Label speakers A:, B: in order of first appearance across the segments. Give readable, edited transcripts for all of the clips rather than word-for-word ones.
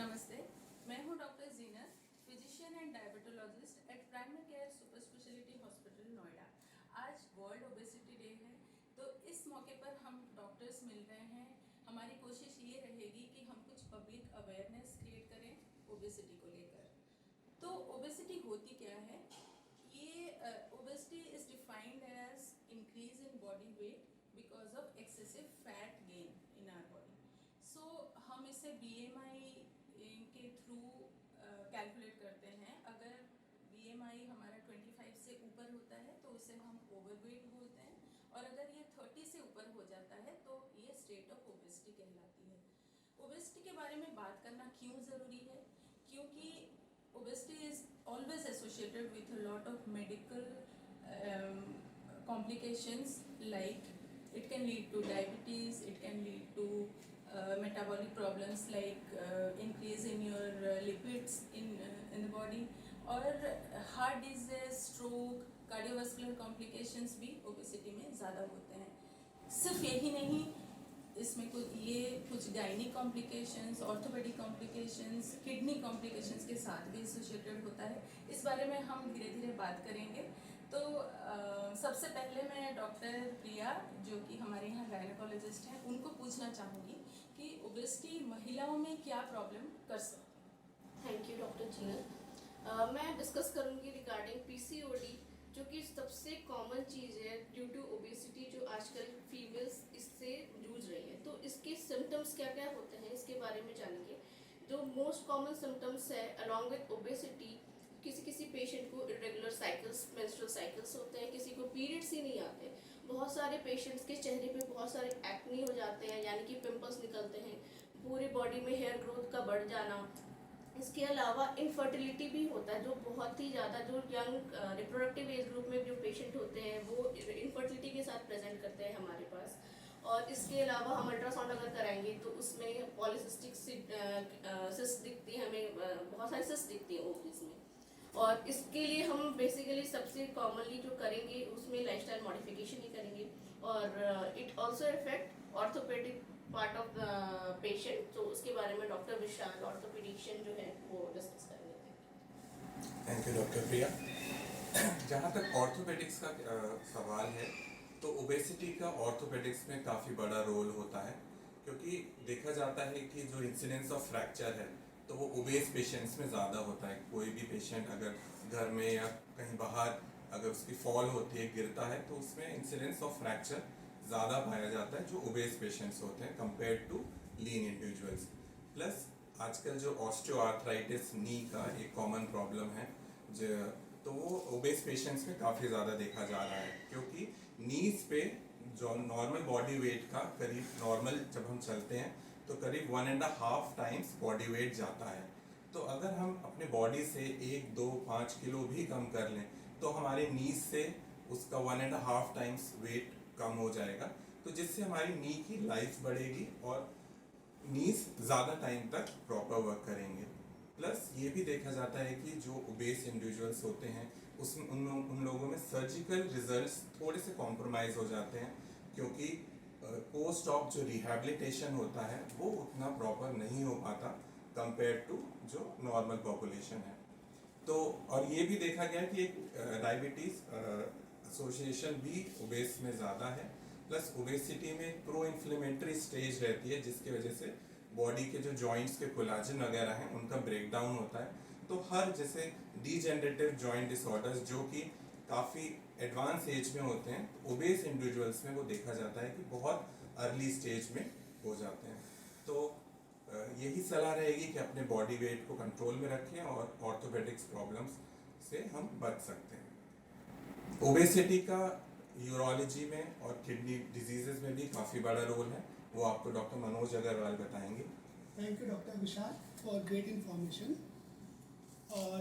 A: नमस्ते, मैं हूं doctor Zeenat, physician and diabetologist eight primary care super speciality hospital Noida. आज वर्ल्ड ओबेसिटी डे है, तो इस मौके पर हम डॉक्टर्स मिल रहे हैं। हमारी कोशिश ये रहेगी कि हम कुछ पब्लिक अवेयरनेस क्रिएट करें ओबेसिटी को लेकर। तो ओबेसिटी होती क्या है? ये obesity is defined as increase in body weight because of excessive fat gain in our body. So हम इसे BMI के थ्रू कैलकुलेट करते हैं। अगर BMI हमारा 25 से ऊपर होता है तो उसे हम ओवरवेट बोलते हैं, और अगर ये 30 से ऊपर हो जाता है तो ये स्टेट ऑफ ओबेसिटी कहलाती है। ओबेसिटी के बारे में बात करना क्यों ज़रूरी है? क्योंकि obesity is always associated with a lot of medical complications, like it can lead to diabetes, it can lead to metabolic problems like increase in your lipids in the body, और heart disease, stroke, cardiovascular complications भी obesity में ज़्यादा होते हैं। सिर्फ यही नहीं, इसमें कुछ gynaec complications, orthopaedic complications, kidney complications के साथ भी एसोसिएटेड होता है। इस बारे में हम धीरे धीरे बात करेंगे। तो सबसे पहले मैं डॉक्टर प्रिया, जो कि हमारे यहाँ गायनेकोलॉजिस्ट हैं, उनको पूछना चाहूँगी कि ओबेसिटी महिलाओं में क्या प्रॉब्लम कर सकती है।
B: थैंक यू डॉक्टर जीनत। मैं डिस्कस करूँगी रिगार्डिंग PCOD, जो कि सबसे कॉमन चीज़ है ड्यू टू ओबेसिटी, जो आजकल फीमेल्स इससे जूझ रही हैं। तो इसके सिम्टम्स क्या क्या होते हैं, इसके बारे में जानेंगे। जो मोस्ट कॉमन सिम्टम्स है अलॉन्ग विद ओबेसिटी, किसी पेशेंट को इरेगुलर साइकिल्स, मेंस्ट्रुअल साइकिल्स होते हैं, किसी को पीरियड्स ही नहीं आते। बहुत सारे पेशेंट्स के चेहरे पे बहुत सारे एक्ने हो जाते हैं, यानी कि पिंपल्स निकलते हैं। पूरी बॉडी में हेयर ग्रोथ का बढ़ जाना। इसके अलावा इनफर्टिलिटी भी होता है, जो बहुत ही ज़्यादा जो यंग रिप्रोडक्टिव एज ग्रुप में जो पेशेंट होते हैं वो इनफर्टिलिटी के साथ प्रेजेंट करते हैं हमारे पास। और इसके अलावा हम अल्ट्रासाउंड अगर कराएंगे तो उसमें पॉलीसिस्टिक सिस्ट दिखती है, हमें बहुत सारी सिस्ट दिखती है ओवरीज में। और इसके लिए हम बेसिकली सबसे कॉमनली जो करेंगे उसमें लाइफस्टाइल मॉडिफिकेशन ही करेंगे। और it also effect orthopaedic part of the patient, तो उसके बारे में डॉक्टर विशाल, ऑर्थोपेडिशियन जो है, वो डिस्कस करेंगे।
C: थैंक यू डॉक्टर प्रिया। जहाँ तक ऑर्थोपेडिक्स का सवाल है, तो ओबेसिटी का ऑर्थोपेडिक्स में काफ़ी बड़ा रोल होता है, क्योंकि देखा जाता है कि जो इंसिडेंस ऑफ फ्रैक्चर है तो वो ओबेस पेशेंट्स में ज़्यादा होता है। कोई भी पेशेंट अगर घर में या कहीं बाहर अगर उसकी फॉल होती है, गिरता है, तो उसमें इंसिडेंस ऑफ फ्रैक्चर ज़्यादा पाया जाता है जो ओबेस पेशेंट्स होते हैं compare to lean individuals. Plus आजकल जो ऑस्टियोआर्थराइटिस नी का एक कॉमन प्रॉब्लम है, जो तो वो ओबेस पेशेंट्स में काफ़ी ज़्यादा देखा जा रहा है, क्योंकि नीज पे जो नॉर्मल बॉडी वेट का करीब, नॉर्मल जब हम चलते हैं तो करीब 1.5 टाइम्स बॉडी वेट जाता है। तो अगर हम अपने बॉडी से 1, 2, 5 किलो भी कम कर लें तो हमारे नीज से उसका 1.5 टाइम्स वेट कम हो जाएगा, तो जिससे हमारी नी की लाइफ बढ़ेगी और नीज ज़्यादा टाइम तक प्रॉपर वर्क करेंगे। प्लस ये भी देखा जाता है कि जो ओबेस इंडिविजुअल्स होते हैं उसमें उन लोगों में सर्जिकल रिजल्ट्स थोड़े से कॉम्प्रोमाइज़ हो जाते हैं, क्योंकि पोस्ट ऑप जो रिहैबिलिटेशन होता है वो उतना प्रॉपर नहीं हो पाता कंपेयर टू जो नॉर्मल पॉपुलेशन है। तो और ये भी देखा गया कि एक डायबिटीज़ एसोसिएशन भी ओबेस में ज़्यादा है। प्लस ओबेसिटी में प्रो इन्फ्लेमेटरी स्टेज रहती है, जिसकी वजह से बॉडी के जो जॉइंट्स के कोलाजन वगैरह हैं उनका ब्रेकडाउन होता है। तो हर जैसे डीजेनरेटिव जॉइंट डिसऑर्डर्स जो कि काफ़ी एडवांस एज में होते हैं, ओबेस इंडिविजुअल्स में वो देखा जाता है कि बहुत अर्ली स्टेज में हो जाते हैं। तो यही सलाह रहेगी कि अपने बॉडी वेट को कंट्रोल में रखें और ऑर्थोपेडिक्स प्रॉब्लम्स से हम बच सकते हैं। ओबेसिटी का यूरोलॉजी में और किडनी डिजीजेस में भी काफ़ी बड़ा रोल है, वो आपको डॉक्टर मनोज अग्रवाल बताएंगे।
D: Thank you doctor Vishal for great information.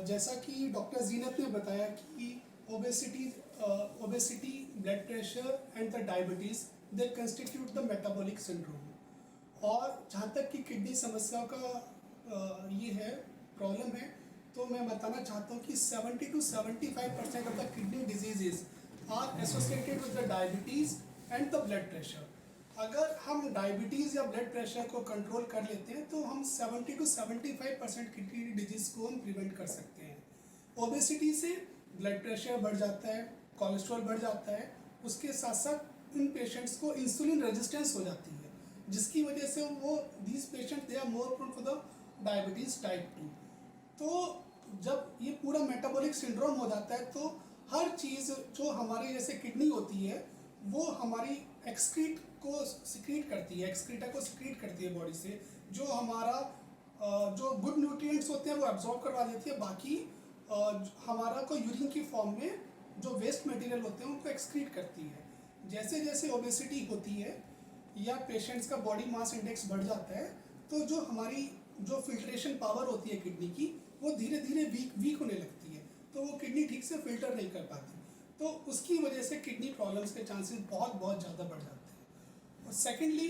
D: जैसा कि डॉक्टर जीनत ने बताया कि obesity, blood pressure and the diabetes they constitute the metabolic syndrome. और जहाँ तक कि किडनी समस्याओं का ये है, प्रॉब्लम है, तो मैं बताना चाहता हूँ कि 70 to 75% of the kidney diseases are associated with the diabetes and the blood pressure. अगर हम डायबिटीज़ या ब्लड प्रेशर को कंट्रोल कर लेते हैं तो हम 70 to 75% किडनी डिजीज़ को हम प्रिवेंट कर सकते हैं। ओबेसिटी से ब्लड प्रेशर बढ़ जाता है, कोलेस्ट्रॉल बढ़ जाता है, उसके साथ साथ इन पेशेंट्स को इंसुलिन रेजिस्टेंस हो जाती है, जिसकी वजह से वो these patient they are more prone for the diabetes type 2। तो जब ये पूरा मेटाबॉलिक सिंड्रोम हो जाता है तो हर चीज़ जो हमारे जैसे किडनी होती है वो हमारी एक्सक्रीट को सिक्रीट करती है, एक्सक्रीटा को सिक्रीट करती है बॉडी से, जो हमारा जो गुड न्यूट्रिएंट्स होते हैं वो एब्जॉर्ब करवा देती है, बाकी हमारा को यूरिन की फॉर्म में जो वेस्ट मटेरियल होते हैं उनको एक्सक्रीट करती है। जैसे जैसे ओबेसिटी होती है या पेशेंट्स का बॉडी मास इंडेक्स बढ़ जाता है तो जो हमारी जो फिल्ट्रेशन पावर होती है किडनी की वो धीरे धीरे वीक होने लगती है, तो वो किडनी ठीक से फिल्टर नहीं कर पाती, तो उसकी वजह से किडनी प्रॉब्लम्स के चांसेस बहुत ज़्यादा बढ़ जाते हैं। और सेकेंडली,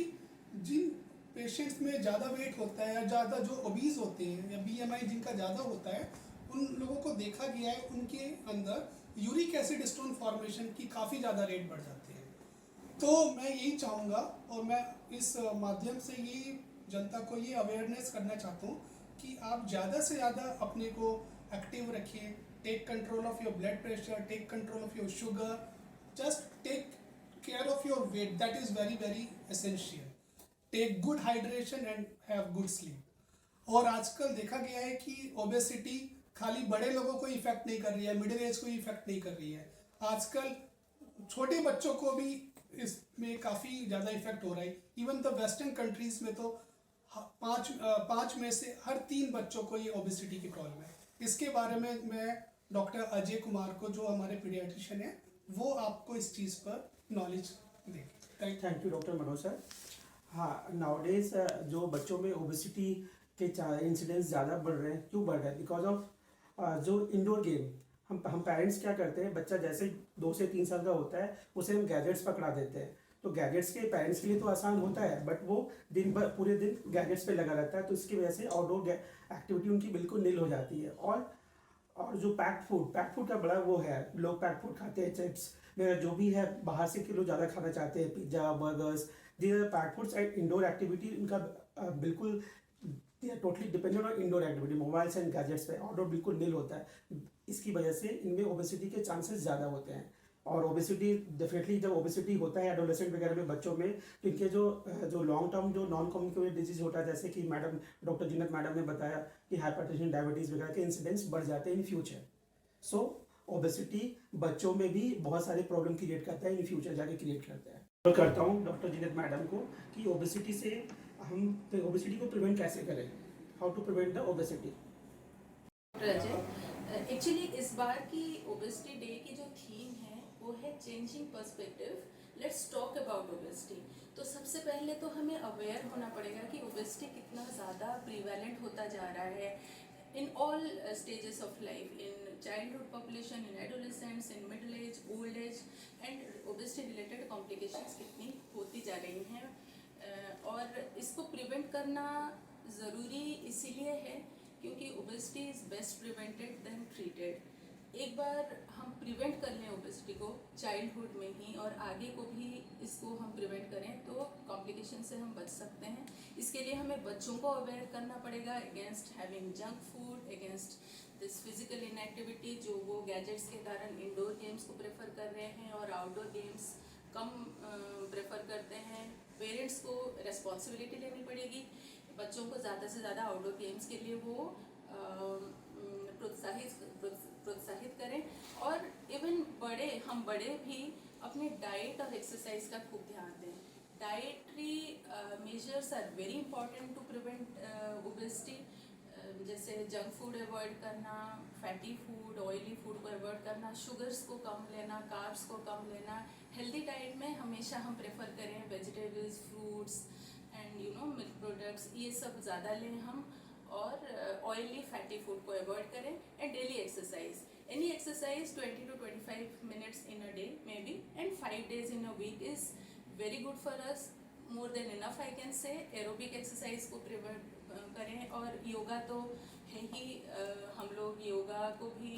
D: जिन पेशेंट्स में ज़्यादा वेट होता है या ज़्यादा जो ओबीज होते हैं या BMI जिनका ज़्यादा होता है, उन लोगों को देखा गया है उनके अंदर यूरिक एसिड स्टोन फॉर्मेशन की काफ़ी ज़्यादा रेट बढ़ जाती है। तो मैं यही चाहूँगा और मैं इस माध्यम से ये जनता को ये अवेयरनेस करना चाहता हूँ कि आप ज़्यादा से ज़्यादा अपने को एक्टिव रखिए, take control of your blood pressure, take control of your sugar, just take care of your weight, that is very very essential. Take good hydration and have good sleep. और आजकल देखा गया है कि ओबेसिटी खाली बड़े लोगों को इफेक्ट नहीं कर रही है, मिडिल एज को इफेक्ट नहीं कर रही है, आजकल छोटे बच्चों को भी इसमें काफ़ी ज़्यादा इफेक्ट हो रहा है। इवन द वेस्टर्न कंट्रीज में तो पाँच में से हर 3 बच्चों को ये ओबेसिटी की प्रॉब्लम है। इसके बारे में मैं डॉक्टर अजय कुमार को, जो हमारे पीडियाट्रिशियन हैं, वो आपको इस चीज़ पर नॉलेज देंगे।
E: Thank you doctor Manoj sir. हाँ, नाउडेज जो बच्चों में ओबेसिटी के इंसिडेंस ज़्यादा बढ़ रहे हैं, क्यों बढ़ रहे हैं? बिकॉज ऑफ जो इंडोर गेम हम पेरेंट्स क्या करते हैं, बच्चा जैसे 2 से 3 साल का होता है उसे हम गैजेट्स पकड़ा देते हैं, तो गैजेट्स के पेरेंट्स के लिए तो आसान होता है, बट वो दिन भर पूरे दिन गैजेट्स पे लगा रहता है, तो इसकी वजह से आउटडोर एक्टिविटी उनकी बिल्कुल नील हो जाती है। और जो पैक्ड फूड का बड़ा वो है, लोग पैक्ड फूड खाते हैं, चिप्स वगैरह जो भी है, बाहर से किलो ज़्यादा खाना चाहते हैं, pizza, burgers, these are packed foods and indoor activity उनका बिल्कुल totally dependent on indoor activity, mobiles and gadgets पे, आउटडोर बिल्कुल नील होता है। इसकी वजह से इनमें ओबेसिटी के चांसेस ज़्यादा होते हैं। और ओबेसिटी डेफिनेटली जब ओबेसिटी होता है एडोलेसेंट वगैरह में बच्चों में, तो इनके जो लॉन्ग टर्म जो नॉन कम्युनिकेबल डिजीज होता है, जैसे कि डॉक्टर जीनत मैडम ने बताया कि हाइपरटेंशन, डायबिटीज़ वगैरह के इंसिडेंट्स बढ़ जाते हैं इन फ्यूचर। सो ओबेसिटी बच्चों में भी बहुत सारे प्रॉब्लम क्रिएट करता है, इन फ्यूचर जाके क्रिएट करता है। मैं करता हूँ डॉक्टर जीनत मैडम को कि ओबेसिटी से हम ओबेसिटी को प्रिवेंट कैसे करें, how to prevent the obesity.
A: Actually इस बार की ओबेसिटी डे की जो थीम है वो है changing perspective, let's talk about obesity. तो सबसे पहले तो हमें अवेयर होना पड़ेगा कि ओबेसिटी कितना ज़्यादा प्रीवैलेंट होता जा रहा है in all stages of life, in childhood population, in adolescents, in middle age, old age, and obesity related complications कितनी होती जा रही हैं। और इसको प्रिवेंट करना ज़रूरी इसीलिए है क्योंकि obesity is best prevented than treated. एक बार हम प्रिवेंट कर लें ओबेसिटी को चाइल्डहुड में ही और आगे को भी इसको हम प्रिवेंट करें तो कॉम्प्लिकेशन से हम बच सकते हैं। इसके लिए हमें बच्चों को अवेयर करना पड़ेगा against having junk food, against this physical inactivity, जो वो गैजेट्स के कारण इंडोर गेम्स को प्रेफर कर रहे हैं और आउटडोर गेम्स कम प्रेफर करते हैं। पेरेंट्स को रेस्पॉन्सिबिलिटी लेनी पड़ेगी, बच्चों को ज़्यादा से ज़्यादा आउटडोर गेम्स के लिए वो प्रोत्साहित करें। और इवन हम बड़े भी अपने डाइट और एक्सरसाइज का खूब ध्यान दें। Dietary measures are very important to prevent obesity, जैसे जंक फूड अवॉइड करना, फैटी फूड, ऑयली फूड को अवॉइड करना, शुगर्स को कम लेना, कार्ब्स को कम लेना। हेल्दी डाइट में हमेशा हम प्रेफर करें vegetables, fruits and milk products, ये सब ज़्यादा लें हम, और ऑयली फैटी फूड को अवॉइड करें। And daily exercise, any exercise 20 to 25 minutes in a day maybe, and 5 days in a week is very good for us, more than enough I can say। Aerobic exercise को prevent करें, और योगा तो है ही, हम लोग योगा को भी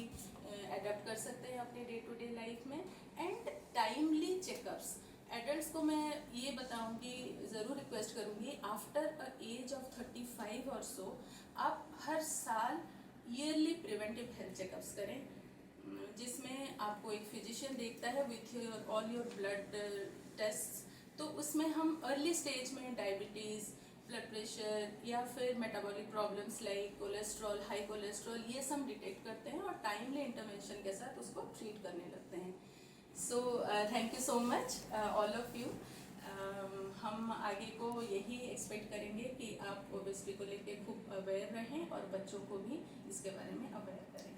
A: अडॉप्ट कर सकते हैं अपने डे टू डे लाइफ में। एंड टाइमली चेकअप्स, एडल्ट्स को मैं ये बताऊंगी, ज़रूर रिक्वेस्ट करूंगी, आफ्टर अ एज ऑफ 35 और सो आप हर साल ईयरली प्रिवेंटिव हेल्थ चेकअप्स करें, जिसमें आपको एक फिजिशियन देखता है with all your blood test. तो उसमें हम अर्ली स्टेज में डायबिटीज़, ब्लड प्रेशर या फिर metabolic problems like cholesterol, high cholesterol, ये सब डिटेक्ट करते हैं और टाइमली इंटरवेंशन के साथ उसको ट्रीट करने लगते हैं। So thank you so much all of you. हम आगे को यही एक्सपेक्ट करेंगे कि आप ओबेसिटी को लेके खूब अवेयर रहें और बच्चों को भी इसके बारे में अवेयर करें।